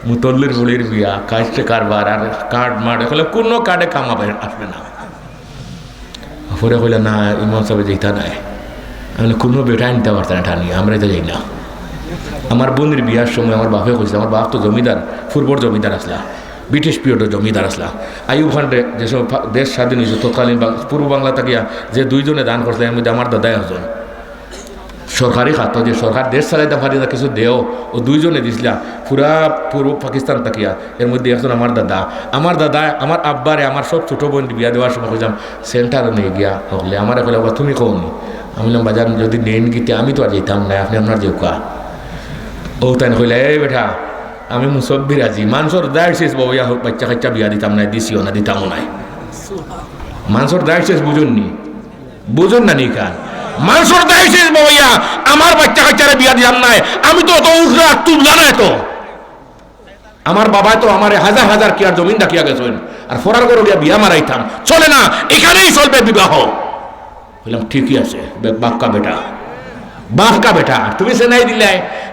মুতল্লির বুড়ির বিয়া কাজটে কারবার আর কার্ড মার্ড এখানে কোনো কার্ডে কামাবে আসবে না পরে কইলে না ইমাম সাহেব যেটা নাই আমি কোনো বেটা নিতে পারতাম না ঠানি আমরা তো যাই না আমার বোনের বিয়ার সময় আমার বাপে কইছে আমার বাপ তো জমিদার ফুরবর জমিদার আসলা ব্রিটিশ পিরিয়ডের জমিদার আসলা আইয়ুব খানরে যেসব দেশ স্বাধীন হয়েছে তৎকালীন পূর্ব বাংলা থাকিয়া যে দুইজনে দান করছে এর মধ্যে আমার দাদাই একজন সরকারি খাত যে সরকার দেশ চালাইতে পারি না কিছু দেও ও দুইজনে দিছিলা পুরা পূর্ব পাকিস্তান তাকিয়া এর মধ্যে একজন আমার দাদা আমার আব্বারে আমার সব ছোটো বোন বিয়া দেওয়ার সময় কইলাম সেন্টারে নিয়ে গিয়া হলে আমার কইলে তুমি কওনি আমি বললাম বাজার যদি নেন গিতে আমি তো আর যেতাম না আপনি আপনার যেউকা ও তাই কইলে এই বেটা আমি মুসব্বির আজি মানুষের দায়িত্ব বাবু ইয়া বাচ্চা কাচ্চা বিয়া দিতাম না দিছিও না দিতামও নাই মানুষের দায়িত্ব বুঝুন না নি কান মানুষের দায়িত্ব বাবু ইয়া আমার বাচ্চা কাচ্চারে বিয়া দিতাম নাই আমি তো অত উঠরা তুললা না তো আমার বাবাই তো আমার হাজার হাজার কি আর জমিন ডাকিয়া গেছেন আর ফরার করে বিয়া মারাইতাম চলে না এখানেই চলবে বিবাহ বললাম ঠিকই আছে বাপকা বেটা তুমি সে নাই দিলে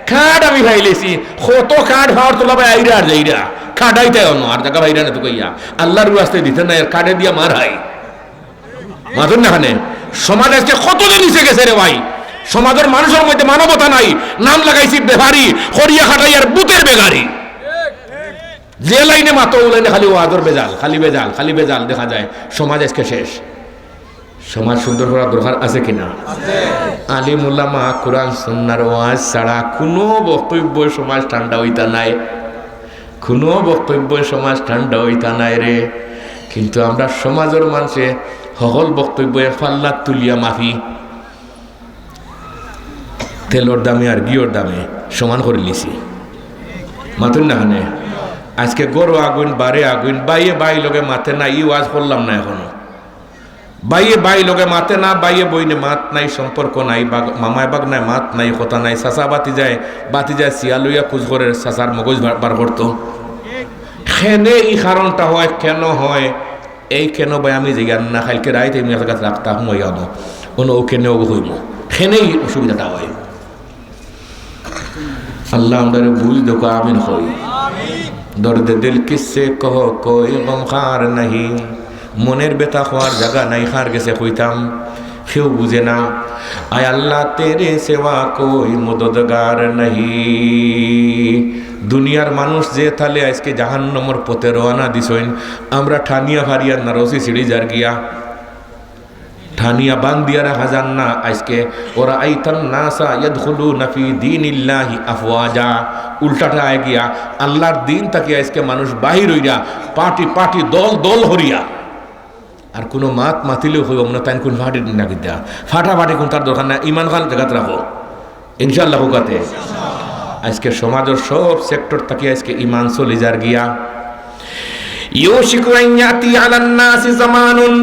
খাট আমি খাইলেছি কত খাট খাওয়ার তোলা ভাই আইরা আর যাইরা খাটাইতে অন্য আর জায়গা ভাইরা না তো কইয়া আল্লাহর রাস্তায় দিতে নাই আর কাটে দিয়া মার হাই মাথুন না খানে সমাজ আজকে কতদিন নিচে গেছে রে ভাই সমাজের মানুষের মধ্যে মানবতা নাই নাম লাগাইছি বেহারি হরিয়া খাটাই আর বুতের বেগারি যে লাইনে মাতো ও লাইনে খালি ওয়াদর বেজাল খালি বেজাল দেখা যায় সমাজ আজকে শেষ সমাজ সুন্দর করার দরকার আছে কিনা আলিম উলামা কোরআন সুন্নাহর ওয়াজ ছাড়া কোনো বক্তব্য সমাজ ঠান্ডা হইতা নাই কোনো বক্তব্য সমাজ ঠান্ডা হইতা নাই রে কিন্তু আমরা সমাজের মানুষে সকল বক্তব্য পাল্লা তুলিয়া মাফি তেলর দামে আর গিয়র দামে সমান করে লিছি মাতুন না হানে আজকে গরু আগুন বারে আগুন বাই লগে মাথে না ই ওয়াজ করলাম না এখনো বাই লগে মাতে না বাইয়ে বইনে মাত নাই সম্পর্ক নাই মামায় বাগ নাই মাত নাই কথা নাই চাচা বাতি যায় চিয়া লইয়া খোঁজ করে চাচার মগজ বার করতো খেনে এই কারণটা হয় কেন হয় এই কেন ভাই আমি জিজ্ঞান না খাইলকে রাইতে আমি কাছে রাখতাম মই আনো কোনো ও কেন হইব খেনেই অসুবিধাটা হয় আল্লাহ আমাদের বুঝ দেখো আমিন হই দর্দ দিল কিসে কহ কই গমখার নাহি মনের ব্যথা হওয়ার জায়গা নাই খার গেছে কইতাম কেউ বুঝে না আয় আল্লাহ তেরে সেবা কই মদদগার নাহি দুনিয়ার মানুষ যে তাহলে আজকে জাহান্নামের পথে রওনা দিছইন আমরা ঠানিয়া ফারিয়া না রসি সিঁড়ি যার গিয়া ঠানিয়া বান্দিয়া রাখা যান না আজকে ওরা আইতান নাসা ইয়াদখুলুনা ফি দীনিল্লাহি আফওয়াজা উল্টাটা আয় গিয়া আল্লাহর দিন তাকে আজকে মানুষ বাহির হইয়া পার্টি দল হরিয়া আর কোনো মাতিলেও হইব না তাই কোন ফাটি নাকি দেয়া ফাটাফাটি কোন তার দরকার না ইমান খান জায়গাত রাখো ইনশাআল্লাহ হুকাতে আজকে সমাজের সব সেক্টর থেকে আজকে ইমান চলে যার গিয়া ইউশিকু আন ইয়াতি আলান নাসি জামানুন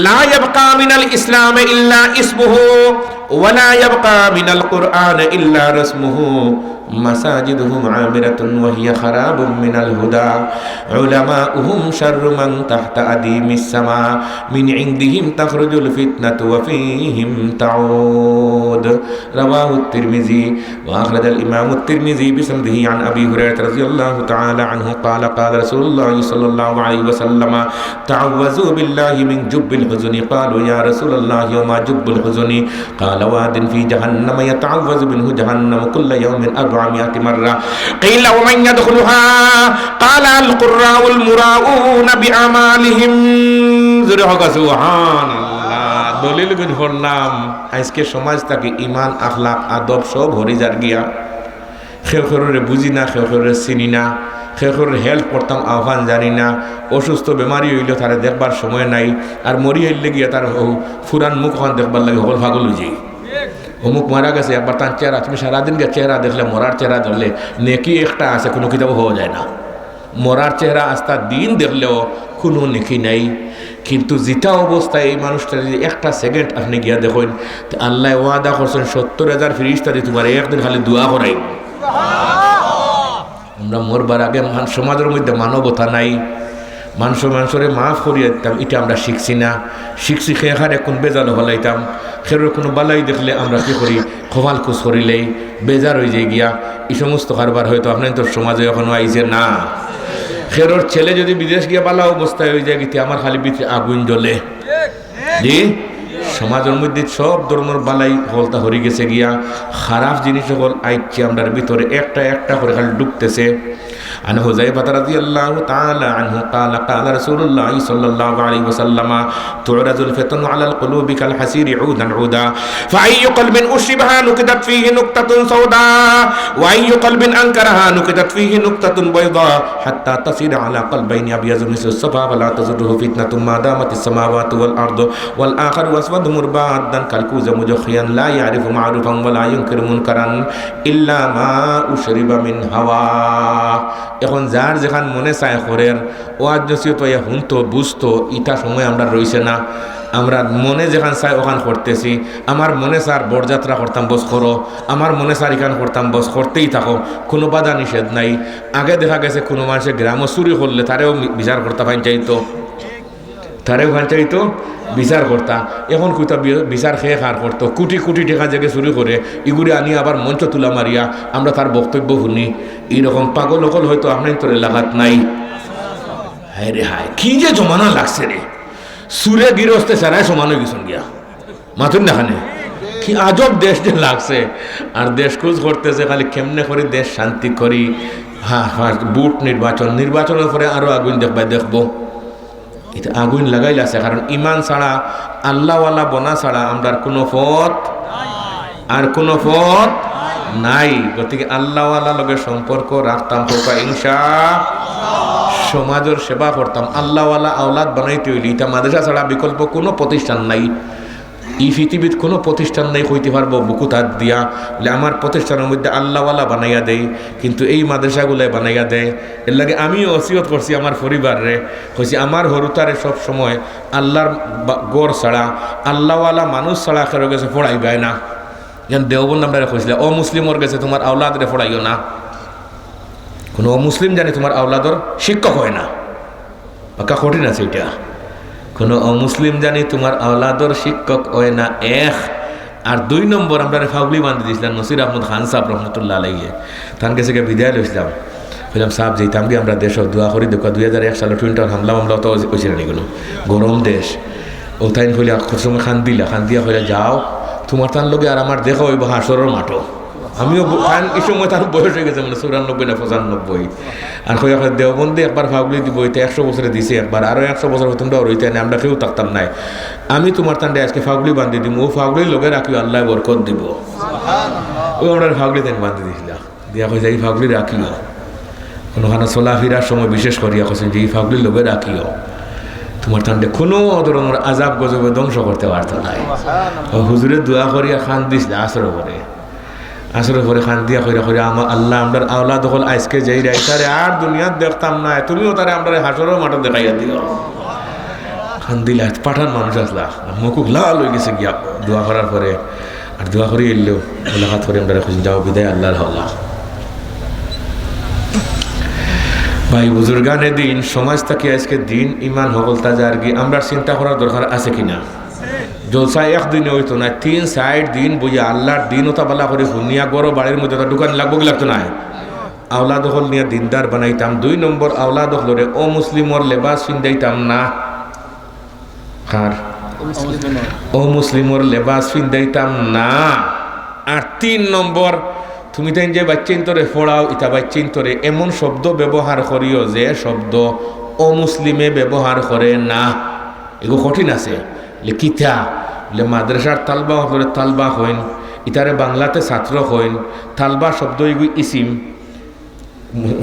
লা ইয়াবকা মিনাল ইসলাম ইল্লা ইসমুহু ওয়া লা ইয়াবকা মিনাল কুরআন ইল্লা রাসমুহু মাসাজিদুহুম আমিরাতুন ওয়া হিয়া খারাবুম মিনাল হুদা উলামাউহুম শাররু মান তাহতা আদিমিস সামা মিন ইনদিহিম তাখরুজুল ফিতনাতু ওয়া ফীহিম তাউদ রাওয়াহু তিরমিজি ওয়া আখরাজাল ইমামু তিরমিজি বিসনদিহি আন আবি হুরায়রা রাদিয়াল্লাহু তাআলা আনহু ক্বালা ক্বালা রাসূলুল্লাহ সাল্লাল্লাহু আলাইহি ওয়াসাল্লাম তাআওয়াযু বিল্লাহি মিন জুব্বিল হুজনি ক্বালু ইয়া রাসূলুল্লাহ ওয়া মা জুব্বুল হুজনি ক্বালা ওয়াদিন ফি জাহান্নাম ইয়াতাআওয়াযু মিনহু জাহান্নাম কুল্লা ইয়াওমিন 400 مرة قيل ومن يدخلها قال القراء المراؤون بأعمالهم سبحان الله দলিল গুণ করলাম আজকে সমাজ থেকে ইমান আখলাক আদব সব হরি যার গিয়া খেয়ে বুঝি না খেয়ে চিনি না খেয়ে হেল্প করতাম আহ্বান জানি না অসুস্থ বেমারি হইল তারা দেখবার সময় নাই আর মরি হইলে গিয়া তার ফুরান মুখ দেখবার লাগে হল ভাগল হয়ে যায় অমুক মারা গেছে একবার তার চেহারা তুমি সারাদিন চেহারা দেখলে মরার চেহারা ধরলে নেকি একটা আছে কোনো কিতাব হওয়া যায় না মরার চেহারা আস্তা দিন দেখলেও কোনো নেকি নাই কিন্তু যেটা অবস্থায় এই মানুষটা যদি একটা সেকেন্ড আপনি গিয়া দেখেন আল্লাহ ওয়াদা করছেন 70,000 ফিরিস্তা দিয়ে তোমার একদিন খালি দোয়া করাই আমরা মরবার আগে সমাজের মধ্যে মানবতা নাই, মানুষরে মাফ করিয়ে দিতাম, এটা আমরা শিখছি না। শিখছি খেয়ার এখন বেজাল হলাইতাম, খেরোর কোনো বালাই দেখলে আমরা কী করি, খোয়াল খুশ করিলেই বেজার হয়ে যায় গিয়া। এই সমস্ত কারবার হয়তো আপনার তোর সমাজে এখনও আইছে না। খেরোর ছেলে যদি বিদেশ গিয়া বালা অবস্থায় হয়ে যায় গিয়ে আমার খালি ভিতরে আগুন জ্বলে। জি, সমাজের মধ্যে সব ধর্মের বালাই হলতা হরি গেছে গিয়া, খারাপ জিনিস সকল আইছে আমরা ভিতরে একটা একটা করে খালি ঢুকতেছে। عن حذيفة رضي الله تعالى عنه قال قال رسول الله صلى الله عليه وسلم تعرض الفتن على القلوب كالحسير عودا عودا فأي قلب أشربها نكتت فيه نكتة سوداء وأي قلب أنكرها نكتت فيه نكتة بيضاء حتى تصير على قلبين أبيض مثل الصفا فلا تزره فتنة ما دامت السماوات والأرض والآخر أسود مربادا كالكوز مجخيا لا يعرف معروفا ولا ينكر منكرا إلا ما أشرب من هواه। এখন যার যেখান মনে চায় করেন ওয়াজ নসিহত ইয়া হুনতো বুঝতো, ইটা সময় আমরা রইছে না। আমরা মনে যেখান চাই ওখান করতেছি। আমার মনে চার বরযাত্রা করতাম, বস করো। আমার মনে চার এখান করতাম, বস করতেই থাকো, কোনো বাধা নিষেধ নাই। আগে দেখা গেছে কোনো মানুষের গ্রামও চুরি করলে তারেও বিচার করতে ফাইন চাইতো, তারেও ফাইন চাইতো, বিচার করতা। এখন কোথা বিচার খেয়ে খার করতো, কোটি কোটি টাকা জায়গায় চুরি করে এগুলি আনি আবার মঞ্চ তুলা মারিয়া আমরা তার বক্তব্য শুনি। এইরকম পাগল অকল হয়তো আপনার তোর এলাকাত নাই। হায় রে হায়, কি যে জমানা লাগছে রে, সুরে গিরস্তে সারাই সমান হয়ে গেছেন গিয়া মাথুন দেখানে। কি আজব দেশ যে লাগছে, আর দেশ খুঁজ করতেছে খালি কেমনে করে দেশ শান্তি করি। হ্যাঁ হ্যাঁ, বুট নির্বাচনের পরে আরো আগুন দেখবো। এটা আগুন লাগাইল আছে, কারণ ইমান ছাড়া আল্লাহওয়ালা বনা ছাড়া আমরা কোনো পথ আর কোনো পথ নাই। গতিকে আল্লাহওয়ালা লগে সম্পর্ক রাখতাম, ইনশা সমাজের সেবা করতাম, আল্লাহওয়ালা আওলাদ বানাইতে হইলে এটা মাদ্রাসা ছাড়া বিকল্প কোনো প্রতিষ্ঠান নাই। এই পৃথিবীর কোনো প্রতিষ্ঠান নেই কইতে পারবো বুকু তার দিয়া বলে আমার প্রতিষ্ঠানের মধ্যে আল্লাহওয়ালা বানাইয়া দেয়, কিন্তু এই মাদ্রাসাগুলোয় বানাইয়া দেয়। এর লাগে আমিও ওসিয়ত করছি আমার পরিবারে, কইছি আমার হরুতারে সব সময় আল্লাহর গড় ছাড়া আল্লাহওয়ালা মানুষ ছাড়া কারো গেছে পড়াইবাই না। যেন দেওবন্ধ আমরা কইছিল অমুসলিমর গেছে তোমার আওলাদরে পড়াইও না, কোনো অমুসলিম জানি তোমার আওলাদর শিক্ষক হয় না। পাকা কঠিন আছে এটা, কোনো অমুসলিম জানি তোমার আওলাদর শিক্ষক হয় না। এক আর দুই নম্বর আমরা ফাউলি বান্ধি দিয়েছিলাম নসির আহমদ খান সাহেব রহমতুল্লাহ আলাইহি, তার কাছে বিদায় লইছিলাম। বললাম সাহেব যেতাম গিয়ে আমরা দেশ দোয়া করি দেখা 2001 সালে টুইন টাউন হামলা তো হয়েছিল না, কোনো গরম দেশ। ও তাই হইলে সময় খান দিয়া হইলে যাও তোমার তার লগে আর আমার দেখা হইব হাসরের মাঠও। আমিও এই সময় তার বয়স হয়ে গেছে, মানে 94 না 95। আর কই এখন দেওবন্দে একবার ফাউলি দিব, এটা 100 বছরে দিছে একবার, আরও 100 বছর হতুন রইতে না, আমরা কেউ থাকতাম নাই। আমি তোমার তান্ডে আজকে ফাউলি বান্ধি দিব, ও ফাউলি লগে রাখিও, আল্লাহ বরকত দিব। ও আমরা ফাউলি তেন বান্ধি দিছিলাম, দিয়া কইছে এই ফাউলি রাখিও, কোনোখানে চলাফেরার সময় বিশেষ করিয়া কইছেন যে এই ফাউলি লগে রাখিও, তোমার তান্ডে কোনো ধরনের আজাব গজবে ধ্বংস করতে পারতো নাই। হুজুরে দোয়া করিয়া খান দিছিল আসরের পরে খান দিয়া কইরা আমার আল্লাহ আমরা আওলাদ হল আজকে যাই রাই তারে আর দুনিয়াত দেখতাম না, তুমিও তারে আমরা হাসরের মাঠে দেখাইয়া দিও। খান দিলা পাঠান মানুষ আসলা, মুখুক লাল হয়ে গেছে গিয়া দোয়া করার পরে। আর দোয়া করে এলেও মোলাকাত করে আমরা খুঁজে যাও বিদায় আল্লাহর হল্লা। ভাই বুজুর্গানের দিন, সমাজ থেকে আজকে দিন ইমান হকল তাজা আর কি আমরা চিন্তা করার দরকার আছে কিনা। জলসা একদিনে হইতো না, 3-4 দিন বইয়া আল্লাহর দিন ওটা বালা করে শুনিয়া গড় বাড়ির মধ্যে দোকান লাগবো কি লাগতো না। আওলাদ হল নিয়ে দিনদার বানাইতাম। 2 নম্বর আওলাদ হলরে ও মুসলিমর লেবাস পিন্দাইতাম না। কার? ও মুসলিমর লেবাস পিন্দাইতাম না। আর 3 নম্বর তুমি তাই যে বাচ্চিন তোরে ফোড়াও, ইটা বাচ্চিন তোরে এমন শব্দ ব্যবহার করিও যে শব্দ ও মুসলিমে ব্যবহার করে না। এগুলো কঠিন আছে। লিখিতা বলে মাদ্রাসার তালবা হলে তালবা হইন, ইতারে বাংলাতে ছাত্র হইন। তালবা শব্দ এগুলো ইসিম,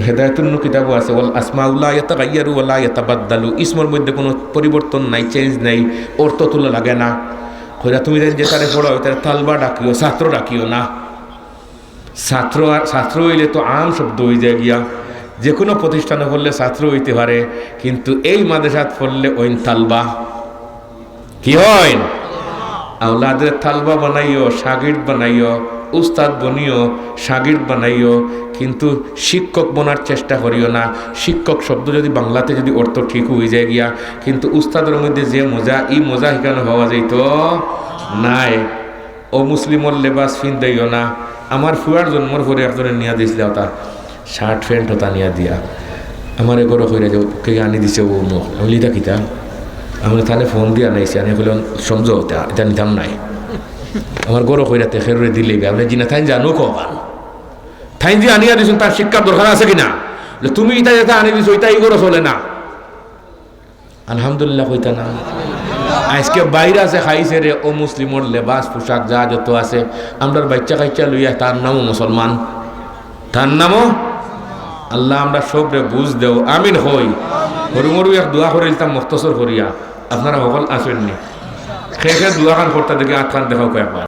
হেদায়তুন কিতাবও আছে, ওয়াল আসমাউল্লাহ ইয়াতাগায়্যারু ওয়া লা ইয়াতাবাদদালু। ইসমর মধ্যে কোনো পরিবর্তন নাই, চেঞ্জ নাই, অর্থ তোলা লাগে না। কইরা তুমি যে তারে পড়াও তারে তালবা ডাকিও, ছাত্র ডাকিও না। ছাত্র হইলে তো আম শব্দ হয়ে যায় গিয়া, যে কোনো প্রতিষ্ঠানে পড়লে ছাত্র হইতে পারে, কিন্তু এই মাদ্রাসাত পড়লে ওইন তালবা কি হয়? আওলাদের তালবা বানাইও, শাগির্দ বানাইও, উস্তাদ বনিও, শাগির্দ বানাইও, কিন্তু শিক্ষক বনার চেষ্টা করিও না। শিক্ষক শব্দ যদি বাংলাতে যদি অর্থ ঠিক হয়ে যায় গিয়া, কিন্তু উস্তাদের মধ্যে যে মজা, এই মজা সেখানে হওয়া যাইত নাই। ও মুসলিমর লেবাস ফিন্দাইও না। আমার ফুয়ার জন্মর পরে একজনে নিয়া দিয়েছিল, ওটা শার্ট প্যান্ট ওটা নিয়া দিয়া আমার এগোরো হয়ে যে কে আনি দিছে ও মুখ। আমি লিতা কিতা আমি তাহলে ফোন দিয়া নাইছি, আমি বললাম সমঝো এটা নিতাম নাই। আমার গরো হইরাতে খেরুরে দিলে আপনি জিনা থাইন জানো কবান থাইন যে আনিয়া দিছেন তার শিক্ষার দরকার আছে কিনা? তুমি ইটা যেটা আনি দিছো ওইটা এই গরো চলে না। আলহামদুলিল্লাহ কইতা না। আজকে বাইরে আছে খাইছে রে ও মুসলিমর লেবাস পোশাক যা যত আছে, আমরা বাচ্চা কাচ্চা লইয়া তার নামও মুসলমান, তার নামও আল্লাহ। আমরা সবরে বুঝ দেও, আমিন হই। হরু মরু এক দোয়া করে দিতাম মুখতসর করিয়া, আপনারা সকল আসেননি। খেয়ে খেয়ে দোয়া খান করতে দেখে আট খান দেখাও কয়েকবার।